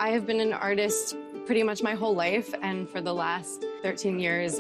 I have been an artist pretty much my whole life, and for the last 13 years,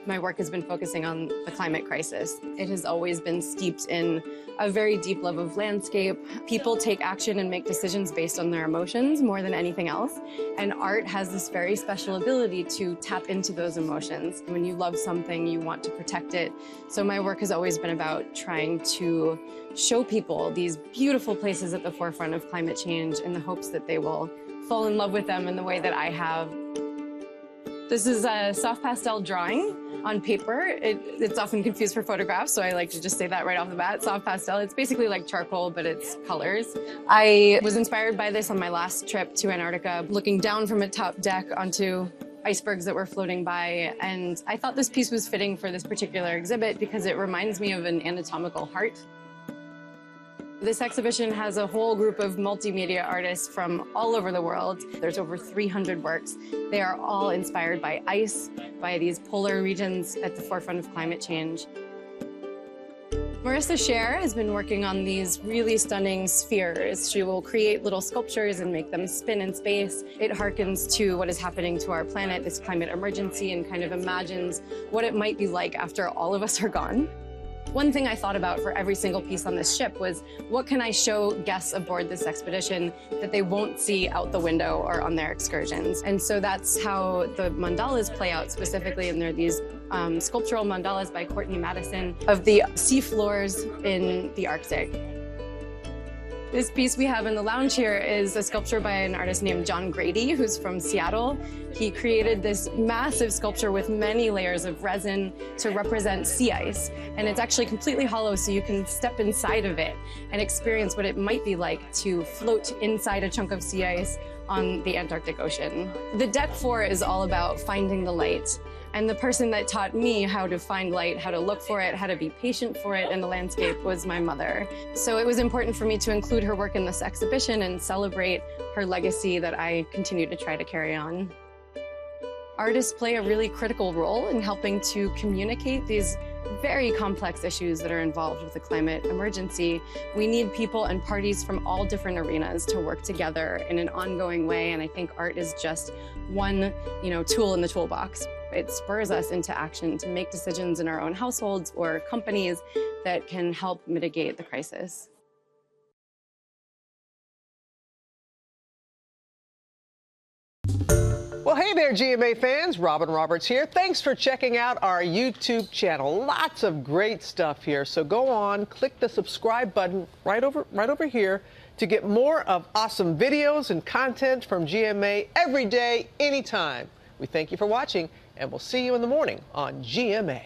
my work has been focusing on the climate crisis. It has always been steeped in a very deep love of landscape. People take action and make decisions based on their emotions more than anything else, and art has this very special ability to tap into those emotions. When you love something, you want to protect it. So my work has always been about trying to show people these beautiful places at the forefront of climate change in the hopes that they will fall in love with them in the way that I have. This is a soft pastel drawing on paper. It's often confused for photographs, so I like to just say that right off the bat. Soft pastel, it's basically like charcoal, but it's colors. I was inspired by this on my last trip to Antarctica, looking down from a top deck onto icebergs that were floating by, and I thought this piece was fitting for this particular exhibit because it reminds me of an anatomical heart. This exhibition has a whole group of multimedia artists from all over the world. There's over 300 works. They are all inspired by ice, by these polar regions at the forefront of climate change. Marissa Scher has been working on these really stunning spheres. She will create little sculptures and make them spin in space. It harkens to what is happening to our planet, this climate emergency, and kind of imagines what it might be like after all of us are gone. One thing I thought about for every single piece on this ship was, what can I show guests aboard this expedition that they won't see out the window or on their excursions? And so that's how the mandalas play out specifically, and they're these sculptural mandalas by Courtney Madison of the seafloors in the Arctic. This piece we have in the lounge here is a sculpture by an artist named John Grady, who's from Seattle. He created this massive sculpture with many layers of resin to represent sea ice. And it's actually completely hollow, so you can step inside of it and experience what it might be like to float inside a chunk of sea ice on the Antarctic Ocean. The Deck 4 is all about finding the light. And the person that taught me how to find light, how to look for it, how to be patient for it in the landscape was my mother. So it was important for me to include her work in this exhibition and celebrate her legacy that I continue to try to carry on. Artists play a really critical role in helping to communicate these very complex issues that are involved with the climate emergency. We need people and parties from all different arenas to work together in an ongoing way, and I think art is just one, tool in the toolbox. It spurs us into action to make decisions in our own households or companies that can help mitigate the crisis. Well, hey there, GMA fans. Robin Roberts here. Thanks for checking out our YouTube channel. Lots of great stuff here. So go on, click the subscribe button right over here to get more of awesome videos and content from GMA every day, anytime. We thank you for watching, and we'll see you in the morning on GMA.